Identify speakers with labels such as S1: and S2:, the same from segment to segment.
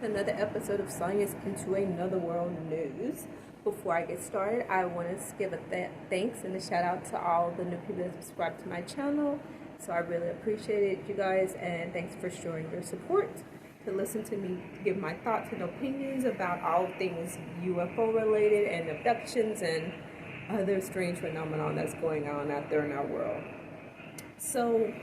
S1: Another episode of Science into Another World News. Before I get started, I want to give a thanks and a shout out to all the new people that subscribe to my channel. So I really appreciate it, you guys, and thanks for showing your support to listen to me give my thoughts and opinions about all things UFO related and abductions and other strange phenomenon that's going on out there in our world. So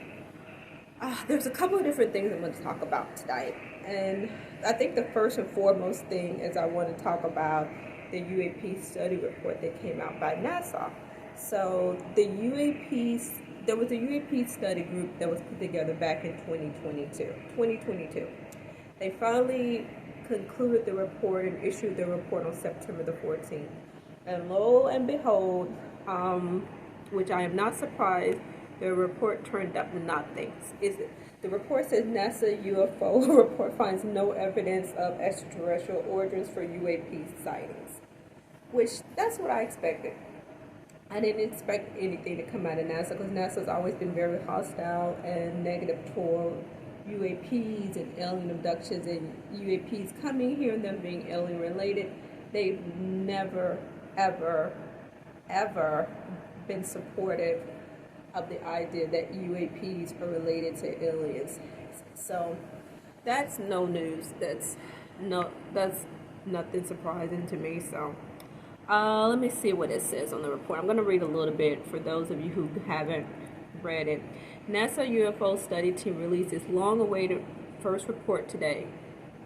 S1: there's a couple of different things I'm going to talk about tonight, and I think the first and foremost thing is I want to talk about the UAP study report that came out by NASA. So there was a UAP study group that was put together back in 2022. They finally concluded the report and issued the report on September the 14th. And lo and behold, which I am not surprised, the report turned up nothing. The report says NASA UFO report finds no evidence of extraterrestrial origins for UAP sightings, which that's what I expected. I didn't expect anything to come out of NASA because NASA's always been very hostile and negative toward UAPs and alien abductions and UAPs coming here and them being alien related. They've never, ever been supportive of the idea that UAPs are related to aliens. So that's no news. That's nothing surprising to me. So let me see what it says on the report. I'm going to read a little bit for those of you who haven't read it. NASA UFO study team released its long-awaited first report today,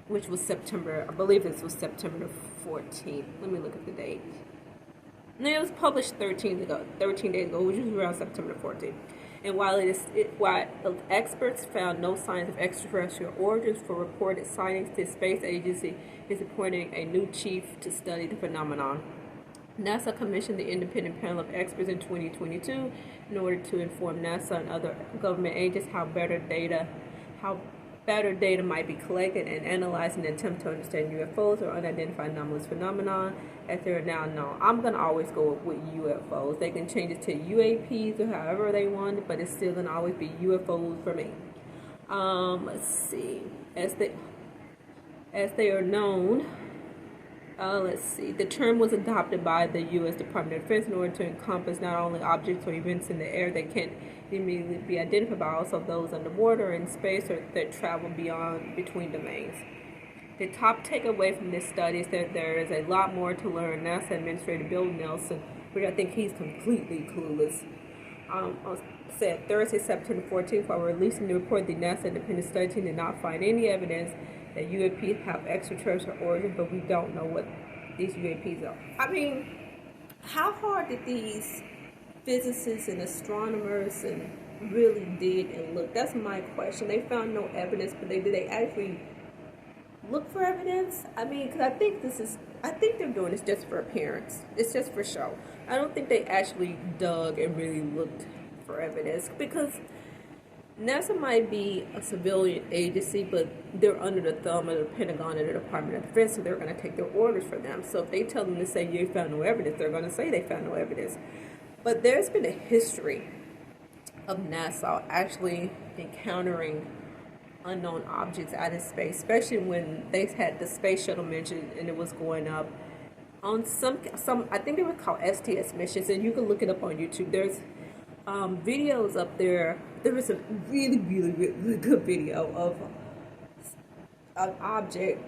S1: which was September, I believe this was September the 14th. Let me look at the date. No, it was published 13 days ago, which was around September 14th. And while experts found no signs of extraterrestrial origins for reported sightings, the space agency is appointing a new chief to study the phenomenon. NASA commissioned the independent panel of experts in 2022 in order to inform NASA and other government agencies how better data might be collected and analyzed in an attempt to understand UFOs or unidentified anomalous phenomenon as they are now known. I'm going to always go with UFOs. They can change it to UAPs or however they want it, but it's still going to always be UFOs for me. Let's see. As they are known, let's see. The term was adopted by the U.S. Department of Defense in order to encompass not only objects or events in the air that can't immediately be identified, but also those underwater in space or that travel between domains. The top takeaway from this study is that there is a lot more to learn. NASA Administrator Bill Nelson, which I think he's completely clueless, said Thursday, September 14th, while releasing the report, the NASA independent study team did not find any evidence that UAPs have extraterrestrial origin, but we don't know what these UAPs are. I mean, how hard did these physicists and astronomers and really dig and look? That's my question. They found no evidence, but did they actually look for evidence? I mean, because I think they're doing this just for appearance. It's just for show. I don't think they actually dug and really looked for evidence, because NASA might be a civilian agency, but they're under the thumb of the Pentagon and the Department of Defense, so they're going to take their orders from them. So if they tell them to say you found no evidence, they're going to say they found no evidence. But there's been a history of NASA actually encountering unknown objects out in space, especially when they had the space shuttle mission and it was going up on some I think they were called STS missions, and you can look it up on YouTube. There's videos up there. There was a really good video of an object.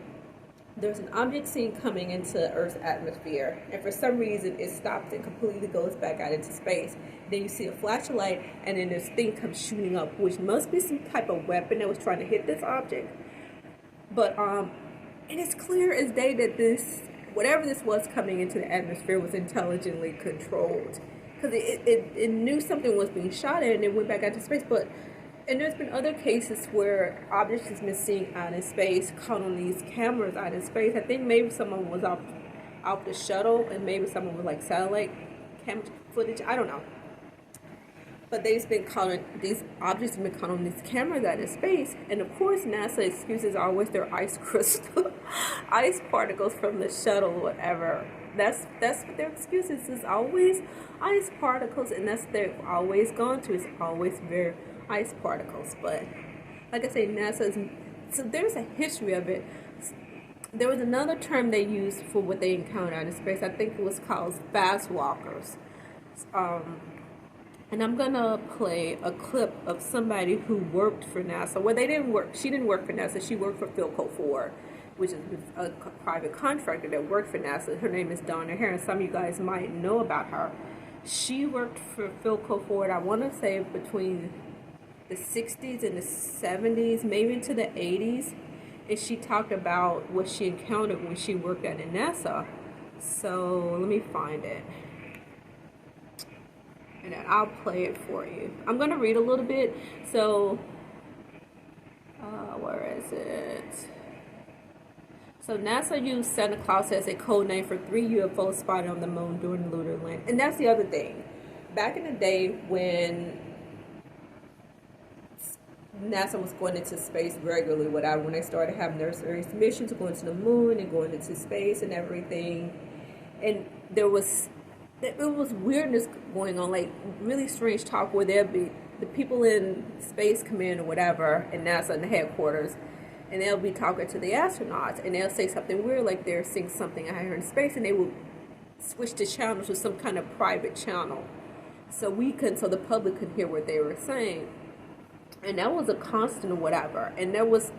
S1: There's an object seen coming into Earth's atmosphere, and for some reason it stops and completely goes back out into space. Then you see a flashlight, and then this thing comes shooting up, which must be some type of weapon that was trying to hit this object. But it is clear as day that whatever this was coming into the atmosphere was intelligently controlled, because it knew something was being shot at and it went back out to space. And there's been other cases where objects has been seen out in space, caught on these cameras out in space. I think maybe someone was off the shuttle, and maybe someone was like satellite camera footage. I don't know. But these objects have been caught on these cameras out in space. And of course, NASA excuses are always their ice crystal, ice particles from the shuttle, whatever. That's what their excuses is, always ice particles, and that's what they've always gone to. It's always very ice particles. But like I say, so there's a history of it. There was another term they used for what they encountered in space. I think it was called fast walkers. Um, and I'm gonna play a clip of somebody who worked for NASA. Well, they didn't work. She didn't work for NASA. She worked for Philco 4, which is a private contractor that worked for NASA. Her name is Donna Hare, and some of you guys might know about her. She worked for Philco 4. I want to say between the 60s and the 70s, maybe into the 80s. And she talked about what she encountered when she worked at NASA. So let me find it. And then I'll play it for you. I'm going to read a little bit. So, where is it? So NASA used Santa Claus as a code name for 3 UFOs spotted on the moon during the lunar landing. And that's the other thing. Back in the day when NASA was going into space regularly, whatever, when they started having their various missions, going to the moon and going into space and everything, and it was weirdness going on, like really strange talk where there'd be the people in Space Command or whatever in NASA in the headquarters, and they'll be talking to the astronauts, and they'll say something weird, like they're seeing something out here in space, and they will switch the channels to some kind of private channel, so the public could hear what they were saying. And that was a constant or whatever. And there's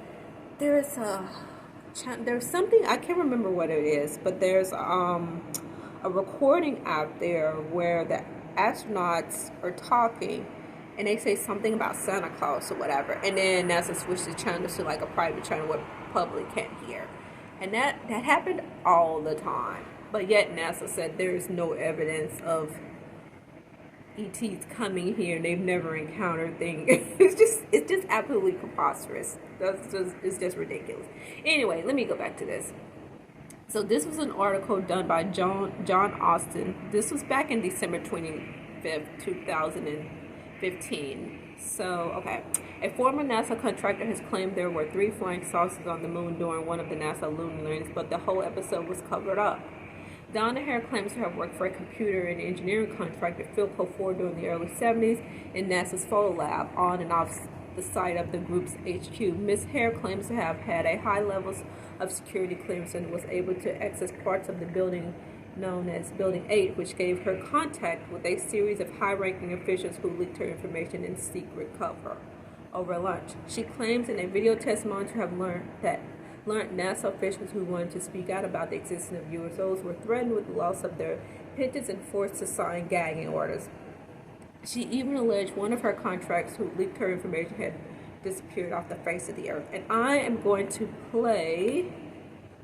S1: something, I can't remember what it is, but there's a recording out there where the astronauts are talking and they say something about Santa Claus or whatever, and then NASA switched the channel to like a private channel where the public can't hear. And that happened all the time. But yet NASA said there's no evidence of ETs coming here and they've never encountered things. It's just absolutely preposterous. It's just ridiculous. Anyway, let me go back to this. So this was an article done by John Austin. This was back in December 25th, 2015. So, okay. A former NASA contractor has claimed there were 3 flying saucers on the moon during one of the NASA lunar landings, but the whole episode was covered up. Donna Hare claims to have worked for a computer and engineering contractor, Philco 4, during the early 70s in NASA's photo lab on and off the site of the group's HQ. Ms. Hare claims to have had a high level of security clearance and was able to access parts of the building known as Building 8, which gave her contact with a series of high-ranking officials who leaked her information in secret cover over lunch. She claims in a video testimony to have learned NASA officials who wanted to speak out about the existence of UFOs were threatened with the loss of their pensions and forced to sign gagging orders. She even alleged one of her contracts who leaked her information had disappeared off the face of the earth. And I am going to play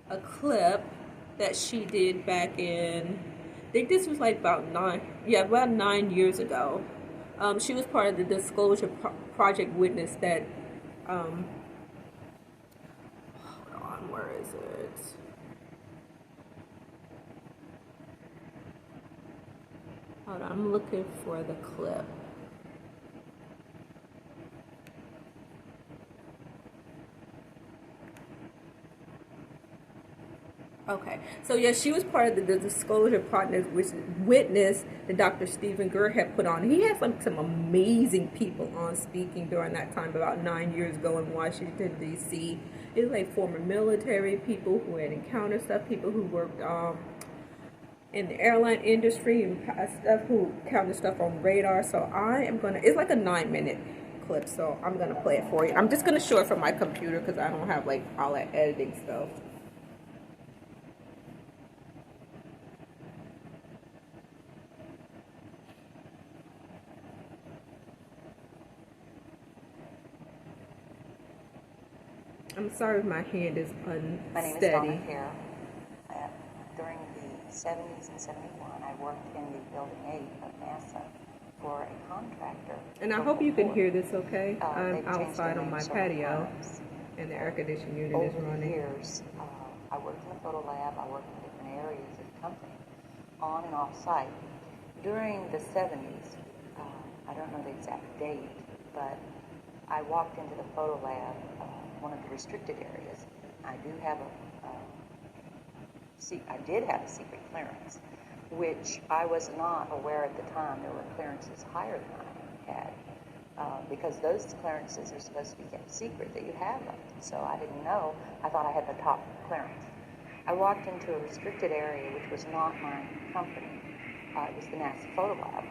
S1: a clip that she did back in, I think this was like about 9 years ago. She was part of the Disclosure Project Witness that, hold on, where is it? Hold on, I'm looking for the clip. Okay, so yeah, she was part of the Disclosure Partners Witness that Dr. Stephen Gurr had put on. He had some amazing people on speaking during that time, about 9 years ago in Washington, D.C. It was like former military people who had encountered stuff, people who worked in the airline industry and stuff, who counted stuff on radar. So I am going to, it's like a 9-minute clip, so I'm going to play it for you. I'm just going to show it from my computer because I don't have like all that editing stuff. I'm sorry if my hand is unsteady.
S2: My name is Donna Hare. During the 70s and 71, I worked in the Building 8 of NASA for a contractor.
S1: And I hope you can hear this okay. I'm outside on my patio, and the air conditioning unit is running.
S2: Over the years, I worked in the photo lab, I worked in different areas of the company, on and off site. During the 70s, I don't know the exact date, but I walked into the photo lab, one of the restricted areas. I did have a secret clearance, which I was not aware at the time. There were clearances higher than I had, because those clearances are supposed to be kept secret, that you have them. So I didn't know. I thought I had the top clearance. I walked into a restricted area, which was not my company. It was the NASA Photo Lab.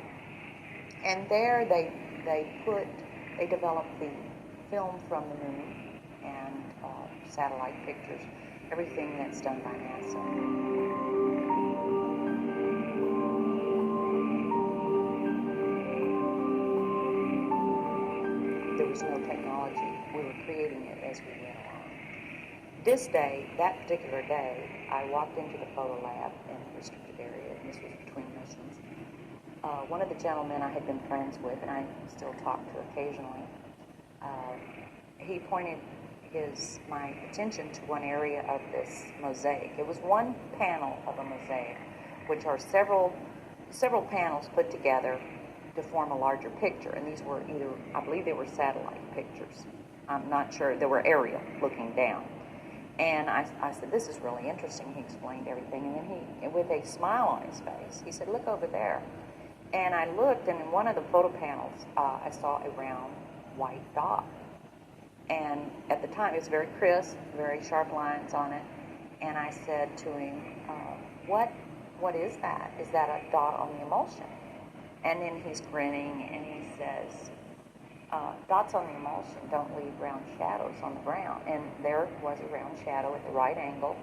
S2: And there they developed the film from the moon and satellite pictures, everything that's done by NASA. There was no technology. We were creating it as we went along. This day, that particular day, I walked into the photo lab in the restricted area, and this was between missions. One of the gentlemen I had been friends with, and I still talk to occasionally, he pointed my attention to one area of this mosaic. It was one panel of a mosaic, which are several panels put together to form a larger picture. And these were either, I believe they were satellite pictures. I'm not sure. They were aerial, looking down. And I said, this is really interesting. He explained everything. And then he, with a smile on his face, he said, look over there. And I looked, and in one of the photo panels, I saw a round white dot. And at the time, it was very crisp, very sharp lines on it. And I said to him, what is that? Is that a dot on the emulsion? And then he's grinning, and he says, dots on the emulsion don't leave round shadows on the ground. And there was a round shadow at the right angle,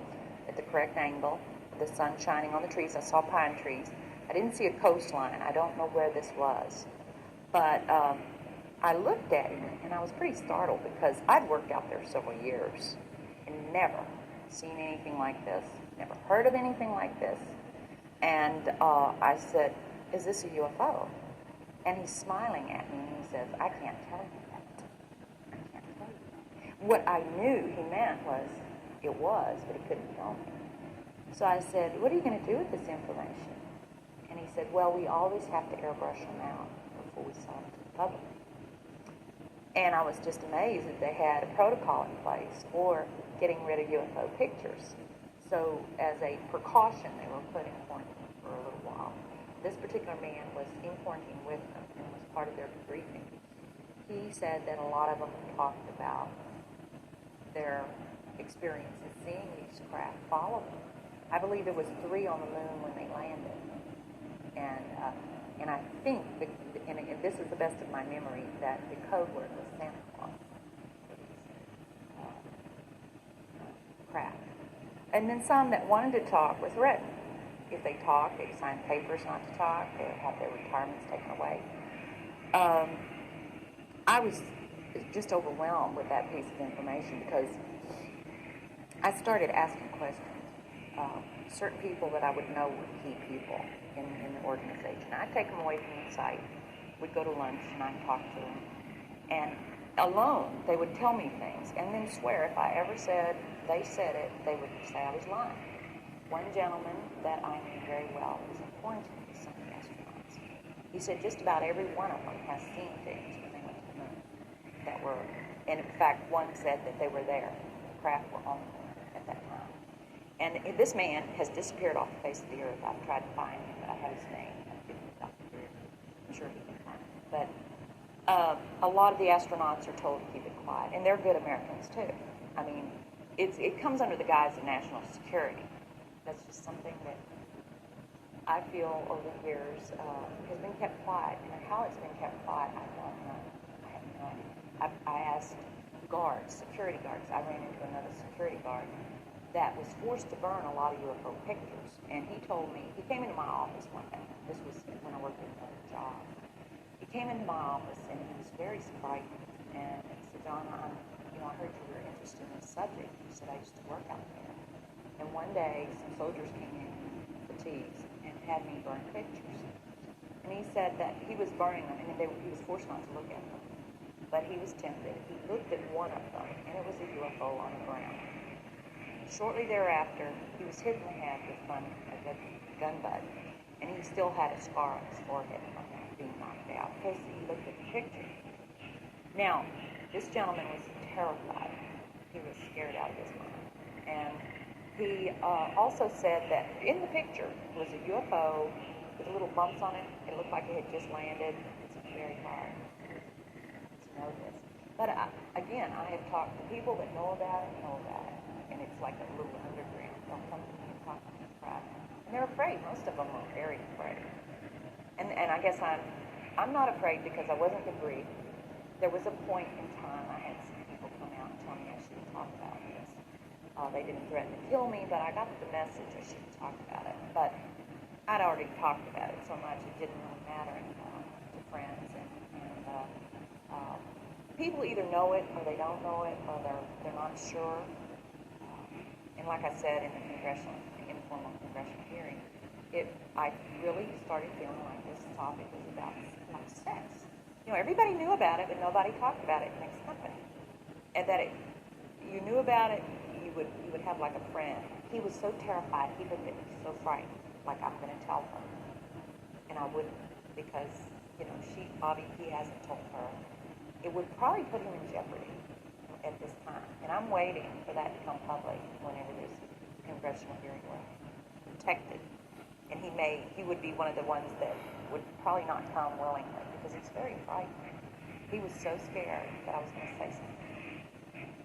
S2: at the correct angle, the sun shining on the trees. I saw pine trees. I didn't see a coastline. I don't know where this was. But I looked at him, and I was pretty startled because I'd worked out there several years and never seen anything like this, never heard of anything like this. And I said, is this a UFO? And he's smiling at me, and he says, I can't tell you that. I can't tell you that. What I knew he meant was, it was, but he couldn't tell me. So I said, what are you going to do with this information? And he said, well, we always have to airbrush them out before we sell them to the public. And I was just amazed that they had a protocol in place for getting rid of UFO pictures. So as a precaution, they were put in quarantine for a little while. This particular man was in quarantine with them and was part of their briefing. He said that a lot of them talked about their experiences seeing these craft follow them. I believe there was 3 on the moon when they landed. And I think, and this is the best of my memory, that the code word was Santa Claus for these craft. And then some that wanted to talk were threatened. If they talked, they'd sign papers not to talk. They would have their retirements taken away. I was just overwhelmed with that piece of information because I started asking questions. Certain people that I would know were key people in the organization. I'd take them away from the site. We'd go to lunch, and I'd talk to them. And alone, they would tell me things, and then swear if I ever said they said it, they would say I was lying. One gentleman that I knew very well was in quarantine with some of the astronauts. He said just about every one of them has seen things when they went to the moon that were, and in fact, one said that they were there. The craft were on the moon at that time. And this man has disappeared off the face of the earth. I've tried to find him, but I have his name. I'm sure he can find him. But a lot of the astronauts are told to keep it quiet, and they're good Americans too. I mean, it comes under the guise of national security. That's just something that I feel over the years has been kept quiet. And how it's been kept quiet, I don't know. I have no idea. I asked guards, security guards. I ran into another security guard that was forced to burn a lot of UFO pictures. And he told me, he came into my office one day. This was when I worked at another job. He came into my office, and he was very frightened. And he said, John, I heard you were interested in this subject. He said, I used to work out there. And one day, some soldiers came in fatigues and had me burn pictures. And he said that he was burning them, and he was forced not to look at them. But he was tempted. He looked at one of them, and it was a UFO on the ground. Shortly thereafter, he was hit in the head with a gun butt, and he still had a scar on his forehead from being knocked out because he looked at the picture. Now, this gentleman was terrified. He was scared out of his mind. And he also said that in the picture was a UFO with little bumps on it. It looked like it had just landed. It's very hard to know this. But again, I have talked to people that know about it, and it's like a little underground. Don't come to afraid. Most of them were very afraid. And I guess I'm not afraid because I wasn't debris. There was a point in time I had some people come out and tell me I shouldn't talk about this. They didn't threaten to kill me, but I got the message I shouldn't talk about it. But I'd already talked about it so much it didn't really matter anymore to friends. And people either know it or they don't know it or they're not sure. And like I said in the informal congressional hearing, I really started feeling like this topic was about like sex. Everybody knew about it, but nobody talked about it in this company. And that you knew about it, you would have like a friend. He was so terrified, he would get so frightened, like I'm going to tell her. And I wouldn't, because, he hasn't told her. It would probably put him in jeopardy at this time. And I'm waiting for that to come public whenever this congressional hearing was protected. And he would be one of the ones that would probably not come willingly because he's very frightened. He was so scared that I was going to say something.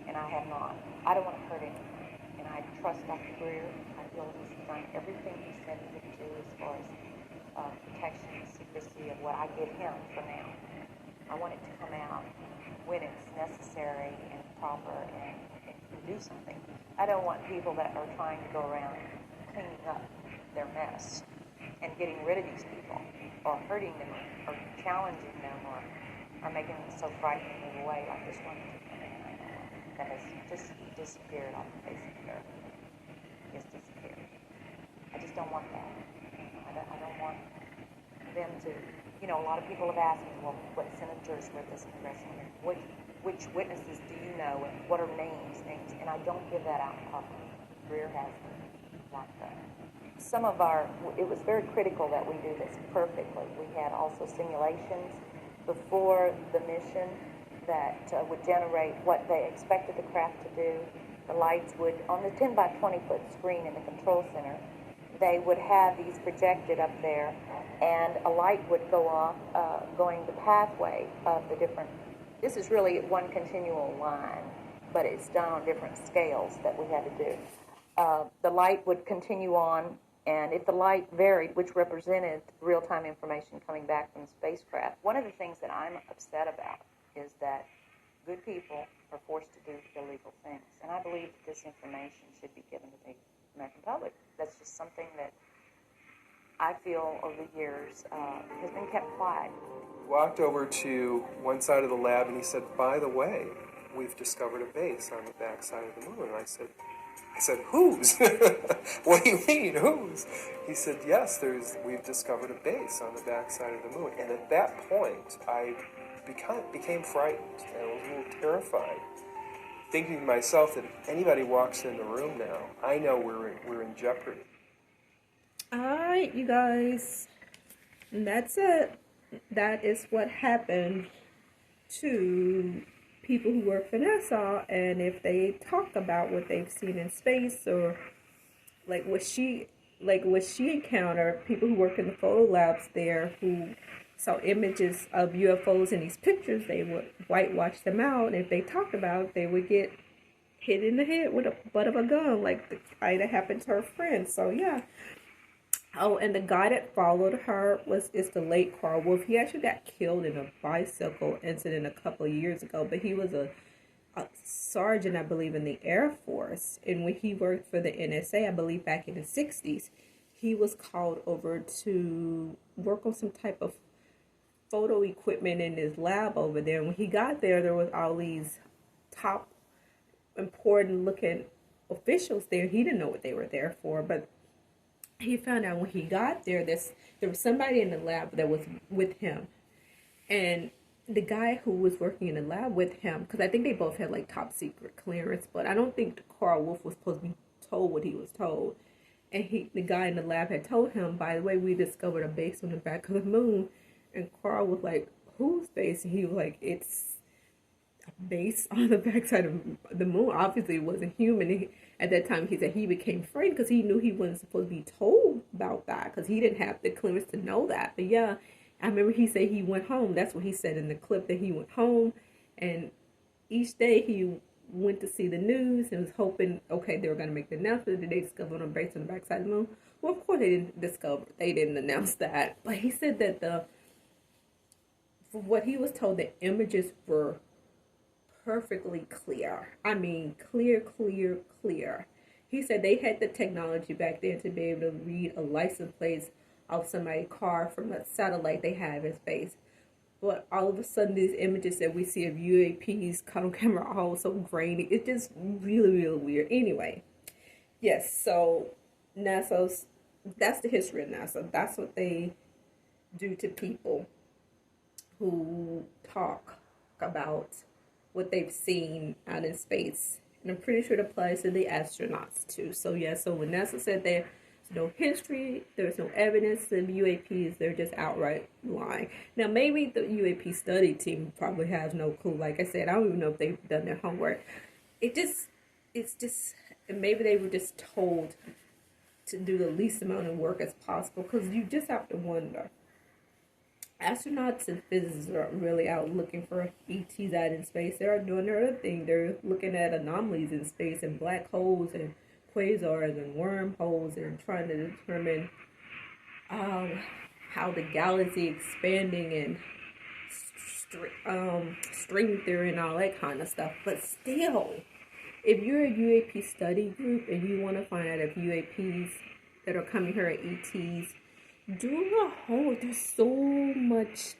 S2: And I have not. I don't want to hurt anyone. And I trust Dr. Greer. I feel he's done everything he said he would do as far as protection and secrecy of what I give him for now. I want it to come out when it's necessary and proper and do something. I don't want people that are trying to go around cleaning up their mess and getting rid of these people or hurting them or challenging them or making them so frightened to move away like this one man I know that has just disappeared off the face of the earth. Just disappeared. I just don't want that. I don't want them to, a lot of people have asked me, well, what senators were this congressional hearing? Which witnesses do you know and what are names? And I don't give that out in public. Greer has them like that. It was very critical that we do this perfectly. We had also simulations before the mission that would generate what they expected the craft to do. The lights would, on the 10 by 20 foot screen in the control center, they would have these projected up there, and a light would go off, going the pathway of the different. This is really one continual line, but it's done on different scales that we had to do. The light would continue on, and if the light varied, which represented real-time information coming back from the spacecraft, one of the things that I'm upset about is that good people are forced to do illegal things. And I believe that this information should be given to the American public. That's just something that I feel over the years has been kept quiet.
S3: Walked over to one side of the lab and he said, by the way, we've discovered a base on the back side of the moon. And I said, whose? What do you mean, whose? He said, yes, we've discovered a base on the back side of the moon. And at that point, I became frightened and I was a little terrified, thinking to myself that if anybody walks in the room now, I know we're in jeopardy.
S1: All right, you guys, that's it. That is what happened to people who work for NASA, and if they talk about what they've seen in space or like what she encountered, people who work in the photo labs there who saw images of UFOs in these pictures, they would whitewash them out. And if they talked about it, they would get hit in the head with a butt of a gun, like the guy that happened to her friend. So yeah. Oh, and the guy that followed her is the late Carl Wolf. He actually got killed in a bicycle incident a couple of years ago, but he was a sergeant, I believe, in the Air Force. And when he worked for the NSA, I believe back in the 60s, he was called over to work on some type of photo equipment in his lab over there. And when he got there, there was all these top important looking officials there. He didn't know what they were there for, but he found out when he got there, there was somebody in the lab that was with him. And the guy who was working in the lab with him, because I think they both had like top secret clearance, but I don't think Carl Wolf was supposed to be told what he was told. And the guy in the lab had told him, by the way, we discovered a base on the back of the moon. And Carl was like, whose base? And he was like, it's a base on the backside of the moon. Obviously, it wasn't human. At that time, he said he became afraid because he knew he wasn't supposed to be told about that because he didn't have the clearance to know that. But yeah, I remember he said he went home. That's what he said in the clip, that he went home. And each day he went to see the news and was hoping, okay, they were going to make the announcement that they discovered a base on the backside of the moon. Well, of course they didn't announce that. But he said that for what he was told, the images were perfectly clear. I mean, clear, clear, clear. He said they had the technology back then to be able to read a license plate off somebody's car from a satellite they have in space. But all of a sudden, these images that we see of UAPs caught on camera are all so grainy. It's just really, really weird. Anyway, yes, so that's the history of NASA. That's what they do to people who talk about what they've seen out in space. And I'm pretty sure it applies to the astronauts too. So yeah, so when NASA said there's no history, there's no evidence of UAPs, they're just outright lying. Now maybe the UAP study team probably has no clue. Like I said, I don't even know if they've done their homework. It's just, and maybe they were just told to do the least amount of work as possible, because you just have to wonder. Astronauts and physicists are really out looking for ETs out in space. They're doing their other thing. They're looking at anomalies in space and black holes and quasars and wormholes and trying to determine how the galaxy expanding and string theory and all that kind of stuff. But still, if you're a UAP study group and you want to find out if UAPs that are coming here are ETs, do your homework. There's so much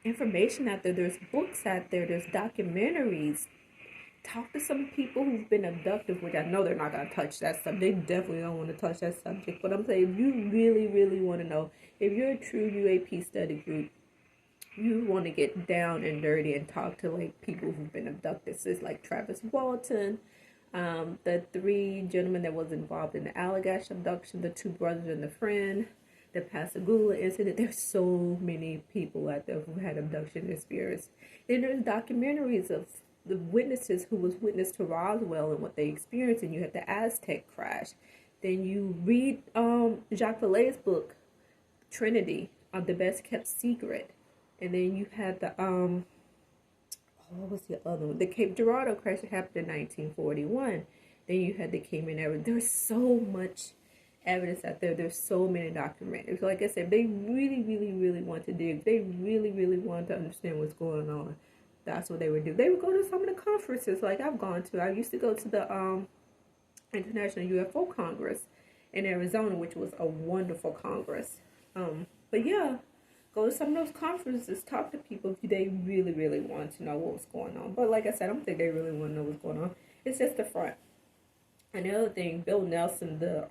S1: information out there. There's books out there. There's documentaries. Talk to some people who've been abducted, which I know they're not going to touch that subject. They definitely don't want to touch that subject. But I'm saying, if you really, really want to know, if you're a true UAP study group, you want to get down and dirty and talk to like people who've been abducted. So it's like Travis Walton, the 3 gentlemen that was involved in the Allagash abduction, the 2 brothers and the friend, the Pascagoula incident. There's so many people out there who had abduction experience. And there's documentaries of the witnesses who was witness to Roswell and what they experienced, and you had the Aztec crash. Then you read Jacques Vallée's book, Trinity, The Best Kept Secret. And then you had the what was the other one? The Cape Girardeau crash that happened in 1941. Then you had the Cayman Airways. There's so much evidence out there. There's so many documentaries. Like I said, if they really, really, really want to dig, they really, really want to understand what's going on, that's what they would do. They would go to some of the conferences like I've gone to. I used to go to the International UFO Congress in Arizona, which was a wonderful congress. But yeah, go to some of those conferences, talk to people if they really, really want to know what's going on. But like I said, I don't think they really want to know what's going on. It's just the front. And the other thing, Bill Nelson, the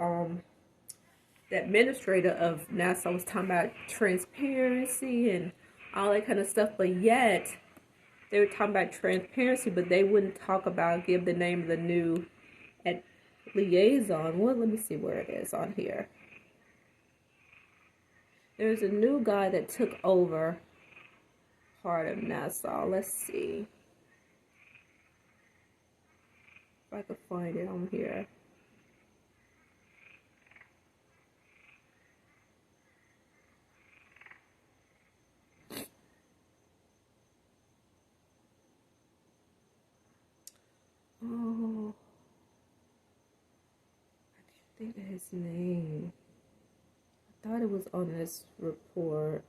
S1: administrator of NASA, was talking about transparency and all that kind of stuff. But yet, they were talking about transparency, but they wouldn't give the name of the new liaison. Well, let me see where it is on here. There's a new guy that took over part of NASA. Let's see if I can find it on here. Oh, I can't think of his name. I thought it was on this report.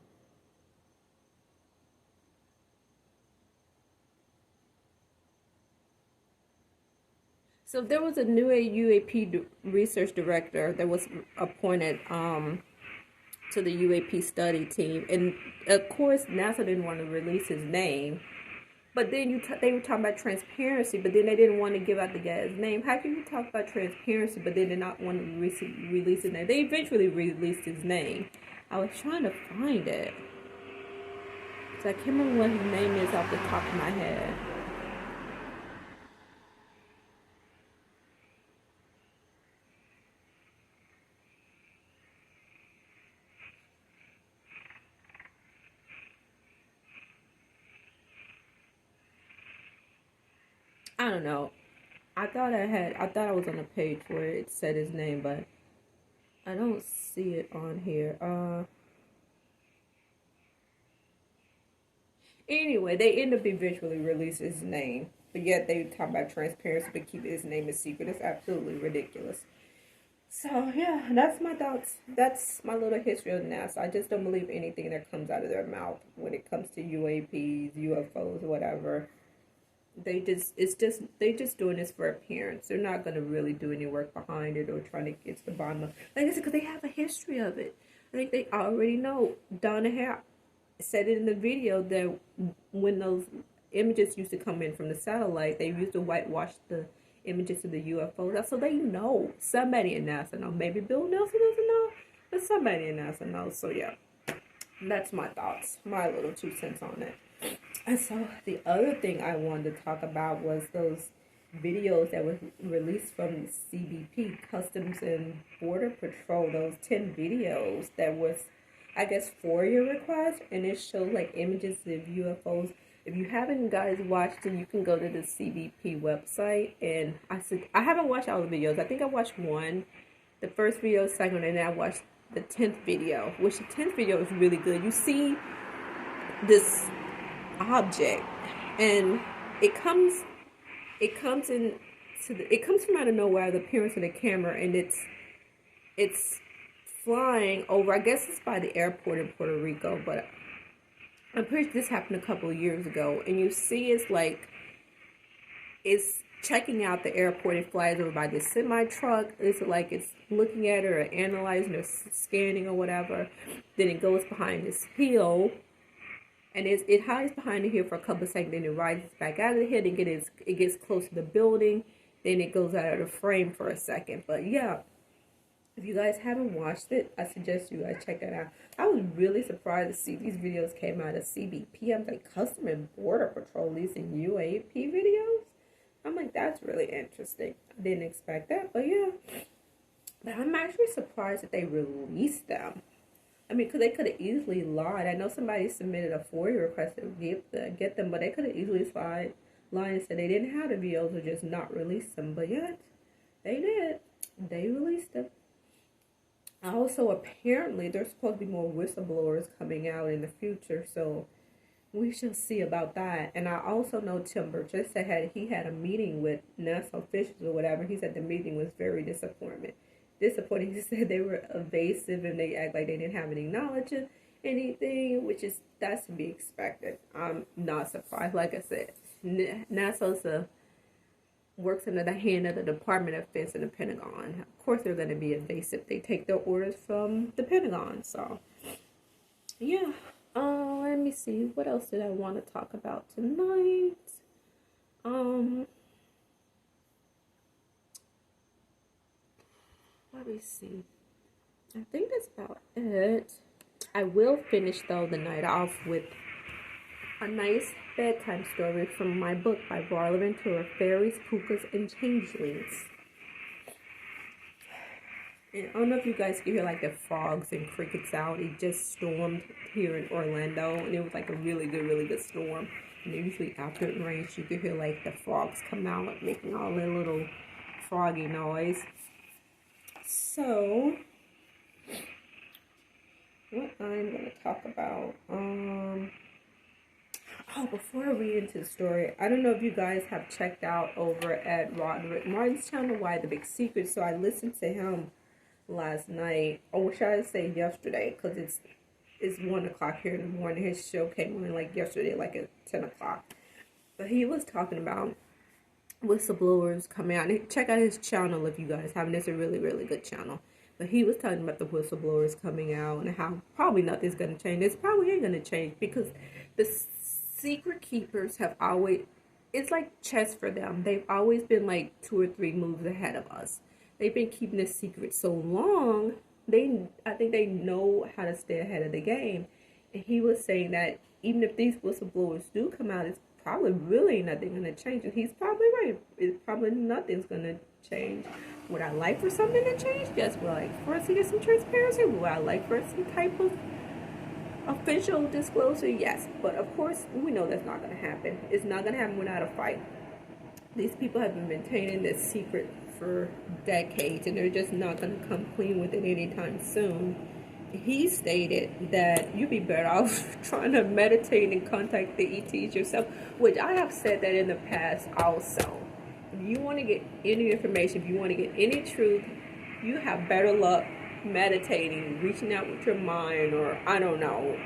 S1: So there was a new UAP research director that was appointed to the UAP study team, and of course NASA didn't want to release his name. But then they were talking about transparency, but then they didn't want to give out the guy's name. How can you talk about transparency, but then they not want to release his name? They eventually released his name. I was trying to find it, so I can't remember what his name is off the top of my head. I don't know. I thought I was on a page where it said his name, but I don't see it on here. Anyway, they end up eventually releasing his name. but yet they talk about transparency but keep his name a secret. It's absolutely ridiculous. So yeah, that's my thoughts. That's my little history of NASA. I just don't believe anything that comes out of their mouth when it comes to UAPs, UFOs, whatever. They just doing this for appearance. They're not gonna really do any work behind it or trying to get to the bottom of. Like I said, because they have a history of it. I think they already know. Donna Hare said it in the video that when those images used to come in from the satellite, they used to whitewash the images of the UFOs. So they know. Somebody in NASA knows. Maybe Bill Nelson doesn't know, but somebody in NASA knows. So yeah, that's my thoughts, my little 2 cents on it. And so the other thing I wanted to talk about was those videos that were released from CBP, Customs and Border Patrol, those 10 videos that was, I guess, for your request, and it showed like images of UFOs. If you haven't guys watched it, you can go to the CBP website, and I haven't watched all the videos. I think I watched one, the first video, second, and then I watched the 10th video, which the 10th video is really good. You see this object, and it comes from out of nowhere, the appearance of the camera, and it's flying over. I guess it's by the airport in Puerto Rico, but I'm pretty sure this happened a couple of years ago. And you see, it's checking out the airport. It flies over by this semi truck. It's like it's looking at it or analyzing or scanning or whatever. Then it goes behind this hill. And it hides behind the hill for a couple of seconds, then it rises back out of the hill, and it gets close to the building, then it goes out of the frame for a second. But yeah, if you guys haven't watched it, I suggest you guys check that out. I was really surprised to see these videos came out of CBP. I'm like, Custom and Border Patrol releasing UAP videos? I'm like, that's really interesting. I didn't expect that, but yeah. But I'm actually surprised that they released them. I mean, because they could have easily lied. I know somebody submitted a FOIA request to get them, but they could have easily lied and said they didn't have the videos or just not release them. But yet, they did. They released them. Also, apparently, there's supposed to be more whistleblowers coming out in the future, so we shall see about that. And I also know Tim Burgess said he had a meeting with NASA officials or whatever. He said the meeting was very disappointing. He said they were evasive and they act like they didn't have any knowledge of anything, that's to be expected. I'm not surprised. Like I said, NASA works under the hand of the Department of Defense and the Pentagon. Of course, they're going to be evasive. They take their orders from the Pentagon. So, yeah. Let me see. What else did I want to talk about tonight? Let me see. I think that's about it. I will finish, though, the night off with a nice bedtime story from my book by Varla Ventura, Fairies, Pukas, and Changelings. And I don't know if you guys can hear like the frogs and crickets out. It just stormed here in Orlando, and it was like a really good storm. And usually after it rains, you can hear like the frogs come out making all their little froggy noise. So, what I'm going to talk about, before I read into the story, I don't know if you guys have checked out over at Roderick Martin's channel, Why the Big Secret. So I listened to him last night, or should I say yesterday, because it's 1 o'clock here in the morning. His show came on like yesterday, like at 10 o'clock. But he was talking about whistleblowers coming out. And check out his channel if you guys haven't. It's a really good channel. But he was talking about the whistleblowers coming out and how probably nothing's going to change. It's probably ain't going to change because the secret keepers have always, it's like chess for them. They've always been like 2 or 3 moves ahead of us. They've been keeping this secret so long, I think they know how to stay ahead of the game. And he was saying that even if these whistleblowers do come out, it's probably really nothing going to change. And he's probably right. It's probably nothing's going to change. Would I like for something to change? Yes. Would I like for us to get some transparency? Would I like for some type of official disclosure? Yes. But of course, we know that's not going to happen. It's not going to happen without a fight. These people have been maintaining this secret for decades, and they're just not going to come clean with it anytime soon. he stated that you'd be better off trying to meditate and contact the ETs yourself, which I have said that in the past also. If you want to get any information, if you want to get any truth, you have better luck meditating, reaching out with your mind, or I don't know,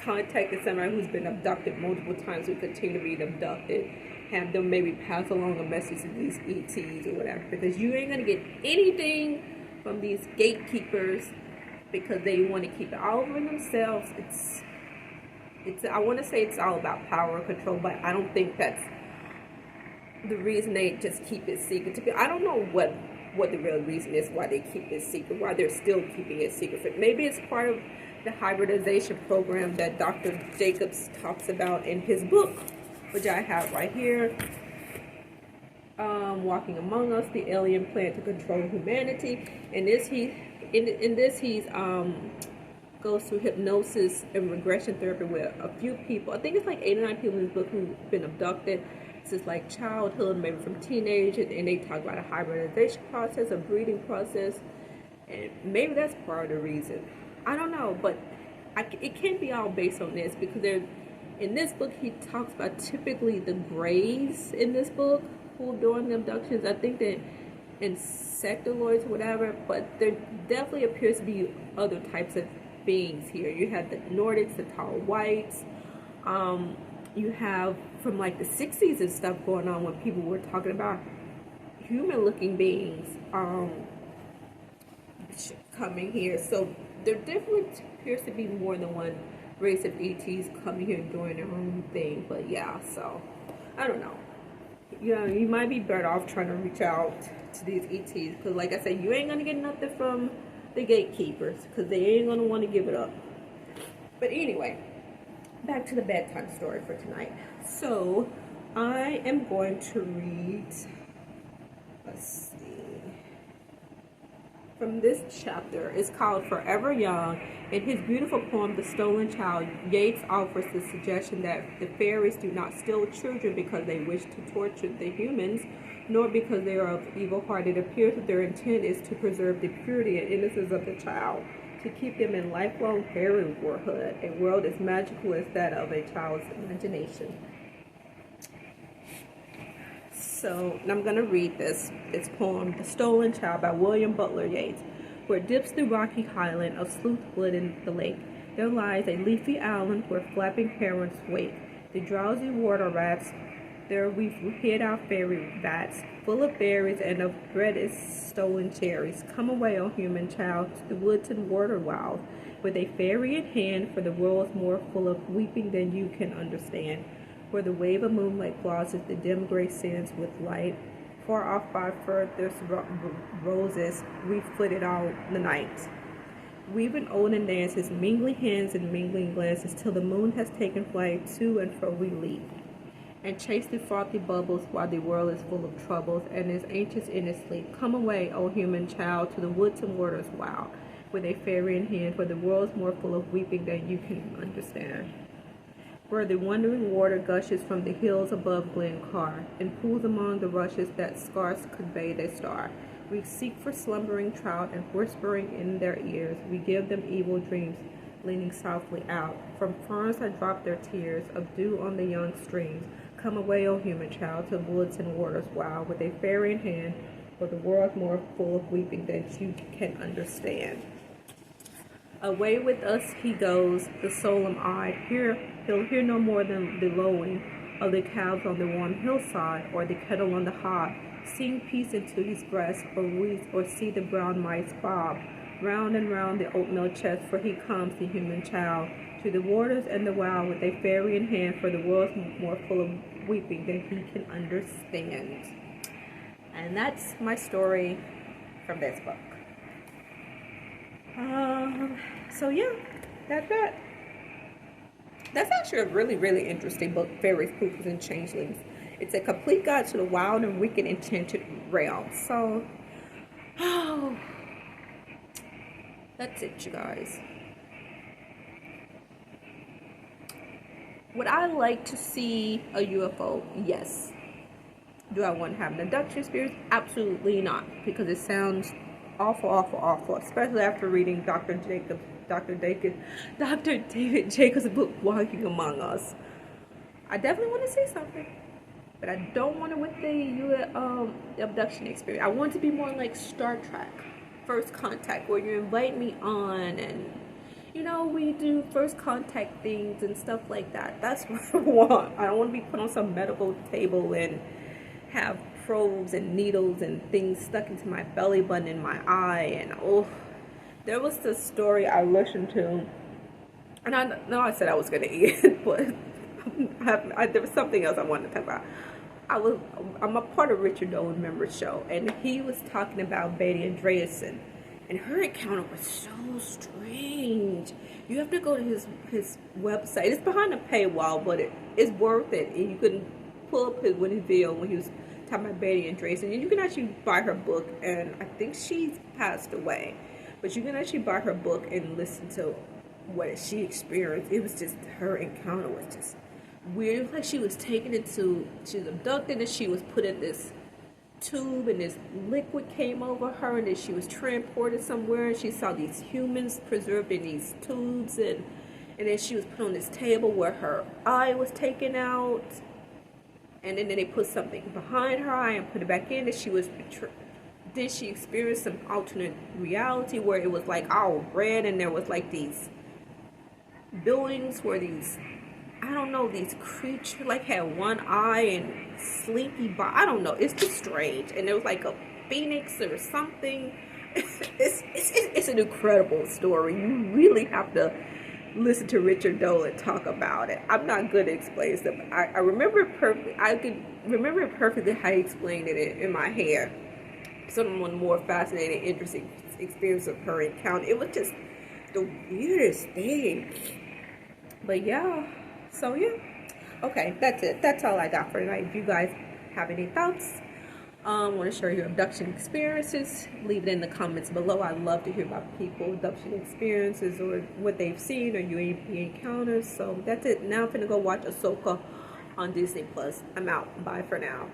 S1: contacting somebody who's been abducted multiple times who continue to be abducted. Have them maybe pass along a message to these ETs or whatever, because you ain't gonna get anything from these gatekeepers because they want to keep it all over themselves. It's I want to say it's all about power and control, but I don't think that's the reason they just keep it secret. I don't know what the real reason is why they keep it secret, why they're still keeping it secret. Maybe it's part of the hybridization program that Dr. Jacobs talks about in his book, which I have right here. Walking Among Us, the alien plan to control humanity. In this he's goes through hypnosis and regression therapy with a few people. I think it's like 8 or 9 people in this book who've been abducted since like childhood, maybe from teenagers, and they talk about a hybridization process, a breeding process, and maybe that's part of the reason. I don't know, but it can't be all based on this, because in this book he talks about typically the grays in this book who are doing the abductions. I think that insectoids or whatever, but there definitely appears to be other types of beings here. You have the Nordics, the tall whites. You have from like the 60s and stuff going on when people were talking about human-looking beings coming here. So there definitely appears to be more than one race of ETs coming here and doing their own thing. But yeah, so I don't know. You know, you might be better off trying to reach out to these ETs, because like I said, you ain't gonna get nothing from the gatekeepers, because they ain't gonna want to give it up. But anyway, back to the bedtime story for tonight. So I am going to read, let's see, from this chapter. It's called Forever Young. In his beautiful poem, The Stolen Child, Yeats offers the suggestion that the fairies do not steal children because they wish to torture the humans, nor because they are of evil heart. It appears that their intent is to preserve the purity and innocence of the child, to keep them in lifelong fairyhood, a world as magical as that of a child's imagination. So I'm going to read this poem, The Stolen Child, by William Butler Yeats. Where dips the rocky highland of Sleuthwood in the lake, there lies a leafy island where flapping herons wake. The drowsy water rats, there we've hid our fairy vats, full of berries and of bread is stolen cherries. Come away, O human child, to the woods and water wild, with a fairy in hand, for the world is more full of weeping than you can understand. Where the wave of moonlight glosses the dim gray sands with light, far off by furthest roses, we flitted all the night. Weaving olden dances, mingling hands and mingling glances, till the moon has taken flight, to and fro we leap, and chase the frothy bubbles while the world is full of troubles, and is anxious in its sleep. Come away, O human child, to the woods and waters wild, with a fairy in hand, for the world is more full of weeping than you can understand. Where the wandering water gushes from the hills above Glencar, and pools among the rushes that scarce could bathe a star. We seek for slumbering trout, and whispering in their ears, we give them evil dreams, leaning softly out. From ferns that drop their tears of dew on the young streams. Come away, O human child, to woods and waters wild, with a fairy in hand, for the world more full of weeping than you can understand. Away with us he goes, the solemn-eyed. He'll hear no more than the lowing of the calves on the warm hillside, or the kettle on the hob, sing peace into his breast, or see the brown mice bob round and round the oatmeal chest. For he comes, the human child, to the waters and the wild, with a fairy in hand, for the world's more full of weeping than he can understand. And that's my story from this book. So yeah, that's it. That's actually a really, really interesting book, Fairies, Poopers, and Changelings. It's a complete guide to the wild and wicked enchanted realm. So, that's it, you guys. Would I like to see a UFO? Yes. Do I want to have an abduction experience? Absolutely not, because it sounds awful, especially after reading Dr. David Jacobs' book, Walking Among Us. I definitely want to see something, but I don't want it with the abduction experience. I want it to be more like Star Trek, First Contact, where you invite me on and, you know, we do first contact things and stuff like that. That's what I want. I don't want to be put on some medical table and have probes and needles and things stuck into my belly button and my eye. And oh, there was this story I listened to, and I know I said I was going to eat it, but there was something else I wanted to talk about. I'm a part of Richard Dolan Member's show, and he was talking about Betty Andreasson, and her encounter was so strange. You have to go to his website. It's behind a paywall, but it's worth it. And you can pull up his video when he was talking about Betty Andreasson, and you can actually buy her book. And I think she's passed away, but you can actually buy her book and listen to what she experienced. It was just, her encounter was just weird. It was like she was abducted, and she was put in this tube, and this liquid came over her, and then she was transported somewhere, and she saw these humans preserved in these tubes, and then she was put on this table where her eye was taken out, and then they put something behind her eye and put it back in, and did she experience some alternate reality where it was like all red, and there was like these buildings where these, I don't know, these creatures like had one eye and slinky body. I don't know. It's just strange. And there was like a phoenix or something. It's an incredible story. You really have to listen to Richard Dolan talk about it. I'm not good at explaining stuff. I remember it perfectly. I could remember it perfectly how he explained it in my head. Someone more fascinating, interesting experience of her encounter. It was just the weirdest thing. But yeah. So yeah, okay, that's it. That's all I got for tonight. If you guys have any thoughts, want to share your abduction experiences, leave it in the comments below. I'd love to hear about people abduction experiences or what they've seen or UAP encounters. So that's it. Now I'm finna go watch Ahsoka on Disney Plus. I'm out. Bye for now.